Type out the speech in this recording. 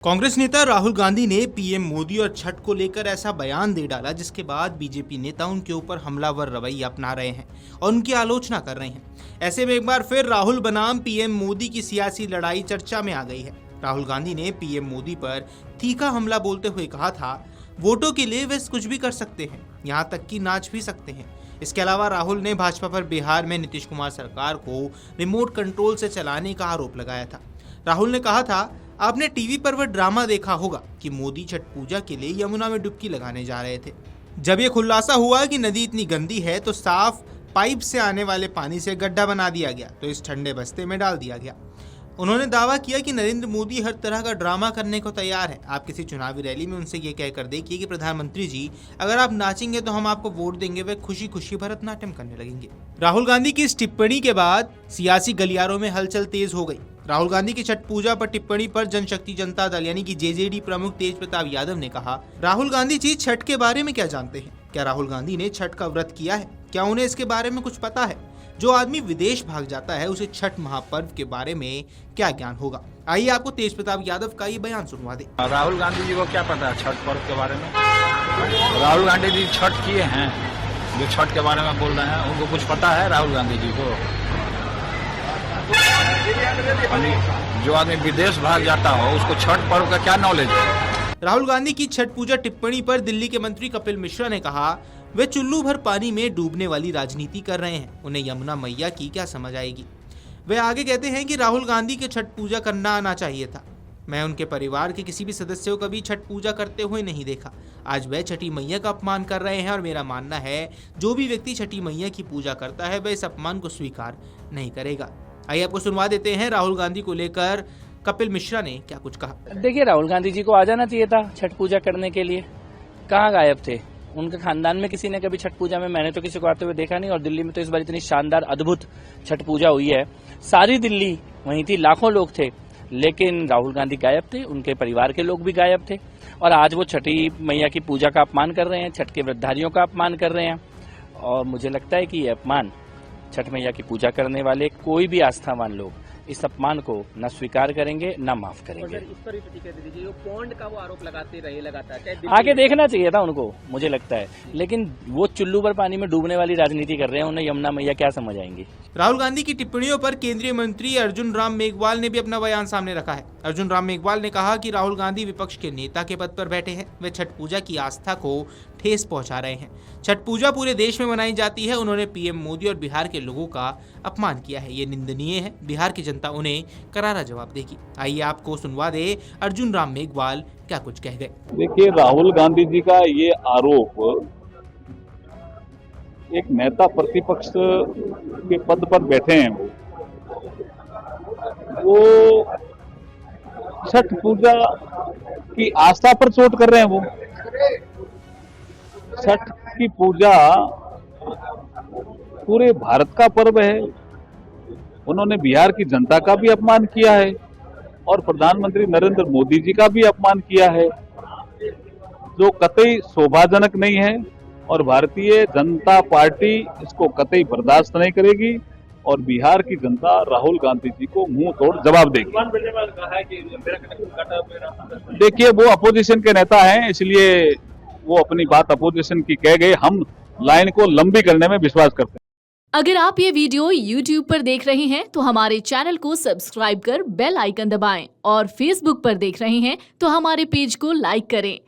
कांग्रेस नेता राहुल गांधी ने पीएम मोदी और छठ को लेकर ऐसा बयान दे डाला जिसके बाद बीजेपी नेता उनके ऊपर हमलावर रवैया अपना रहे हैं और उनकी आलोचना कर रहे हैं। ऐसे में एक बार फिर राहुल बनाम पीएम मोदी की सियासी लड़ाई चर्चा में आ गई है। राहुल गांधी ने पीएम मोदी पर तीखा हमला बोलते हुए कहा था, वोटों के लिए वे कुछ भी कर सकते हैं, यहाँ तक कि नाच भी सकते हैं। इसके अलावा राहुल ने भाजपा पर बिहार में नीतीश कुमार सरकार को रिमोट कंट्रोल से चलाने का आरोप लगाया था। राहुल ने कहा था, आपने टीवी पर वह ड्रामा देखा होगा कि मोदी छठ पूजा के लिए यमुना में डुबकी लगाने जा रहे थे। जब ये खुलासा हुआ कि नदी इतनी गंदी है तो साफ पाइप से आने वाले पानी से गड्ढा बना दिया गया तो इस ठंडे बस्ते में डाल दिया गया। उन्होंने दावा किया कि नरेंद्र मोदी हर तरह का ड्रामा करने को तैयार है। आप किसी चुनावी रैली में उनसे ये कहकर देखिए कि प्रधानमंत्री जी, अगर आप नाचेंगे तो हम आपको वोट देंगे। वे खुशी खुशी भरतनाट्यम करने लगेंगे। राहुल गांधी की इस टिप्पणी के बाद सियासी गलियारों में हलचल तेज हो गई। राहुल गांधी की छठ पूजा पर टिप्पणी पर जनशक्ति जनता दल यानी कि जेजेडी प्रमुख तेज प्रताप यादव ने कहा, राहुल गांधी जी छठ के बारे में क्या जानते हैं? क्या राहुल गांधी ने छठ का व्रत किया है? क्या उन्हें इसके बारे में कुछ पता है? जो आदमी विदेश भाग जाता है उसे छठ महापर्व के बारे में क्या ज्ञान होगा? आइए आपको तेज प्रताप यादव का ये बयान सुनवा दे। राहुल गांधी जी को क्या पता है छठ पर्व के बारे में? राहुल गांधी जी छठ किए हैं, जो छठ के बारे में बोल रहे हैं उनको कुछ पता है राहुल गांधी जी को? जो आदमी विदेश भाग जाता हो उसको छठ पर्व का क्या नॉलेज है? राहुल गांधी की छठ पूजा टिप्पणी पर दिल्ली के मंत्री कपिल मिश्रा ने कहा, वे चुल्लू भर पानी में डूबने वाली राजनीति कर रहे हैं, उन्हें यमुना मैया की क्या समझ आएगी। वे आगे कहते हैं कि राहुल गांधी के छठ पूजा करना आना चाहिए था। मैं उनके परिवार के किसी भी सदस्य को कभी छठ पूजा करते हुए नहीं देखा। आज वह छठी मैया का अपमान कर रहे हैं और मेरा मानना है जो भी व्यक्ति छठी मैया की पूजा करता है वह इस अपमान को स्वीकार नहीं करेगा। आइए आपको सुनवा देते हैं राहुल गांधी को लेकर कपिल मिश्रा ने क्या कुछ कहा। देखिए, राहुल गांधी जी को आ जाना चाहिए था छठ पूजा करने के लिए। कहाँ गायब थे? उनके खानदान में किसी ने कभी छठ पूजा में, मैंने तो किसी को आते हुए देखा नहीं। और दिल्ली में तो इस बार इतनी शानदार अद्भुत छठ पूजा हुई है, सारी दिल्ली वहीं थी, लाखों लोग थे, लेकिन राहुल गांधी गायब थे, उनके परिवार के लोग भी गायब थे। और आज वो छठी मैया की पूजा का अपमान कर रहे हैं, छठ के व्रतधारियों का अपमान कर रहे हैं। और मुझे लगता है कि ये अपमान छठ मैया की पूजा करने वाले कोई भी आस्थावान लोग इस अपमान को न स्वीकार करेंगे न माफ करेंगे। इस पर भी प्रतिक्रिया दे दीजिए। पौंड का वो आरोप लगाते रहे लगातार, आगे देखना चाहिए था उनको, मुझे लगता है, लेकिन वो चुल्लू भर पानी में डूबने वाली राजनीति कर रहे हैं, उन्हें यमुना मैया क्या समझ आएंगी। राहुल गांधी की टिप्पणियों पर केंद्रीय मंत्री अर्जुन राम मेघवाल ने भी अपना बयान सामने रखा है। अर्जुन राम मेघवाल ने कहा कि राहुल गांधी विपक्ष के नेता के पद पर बैठे हैं, वे छठ पूजा की आस्था को ठेस पहुंचा रहे हैं। छठ पूजा पूरे देश में मनाई जाती है। उन्होंने पीएम मोदी और बिहार के लोगों का अपमान किया है, ये निंदनीय है। बिहार की जनता उन्हें करारा जवाब देगी। आइए आपको सुनवा दे अर्जुन राम मेघवाल क्या कुछ कह गए। देखिए, राहुल गांधी जी का ये आरोप, एक नेता प्रतिपक्ष के पद पर बैठे हैं, वो छठ पूजा की आस्था पर चोट कर रहे हैं। वो छठ की पूजा पूरे भारत का पर्व है। उन्होंने बिहार की जनता का भी अपमान किया है और प्रधानमंत्री नरेंद्र मोदी जी का भी अपमान किया है, जो कतई शोभाजनक नहीं है। और भारतीय जनता पार्टी इसको कतई बर्दाश्त नहीं करेगी और बिहार की जनता राहुल गांधी जी को मुंह तोड़ जवाब देगी। देखिए, वो अपोजिशन के नेता हैं, इसलिए वो अपनी बात अपोजिशन की कह गए। हम लाइन को लंबी करने में विश्वास करते हैं। अगर आप ये वीडियो YouTube पर देख रहे हैं तो हमारे चैनल को सब्सक्राइब कर बेल आइकन दबाएं और Facebook पर देख रहे हैं तो हमारे पेज को लाइक करें।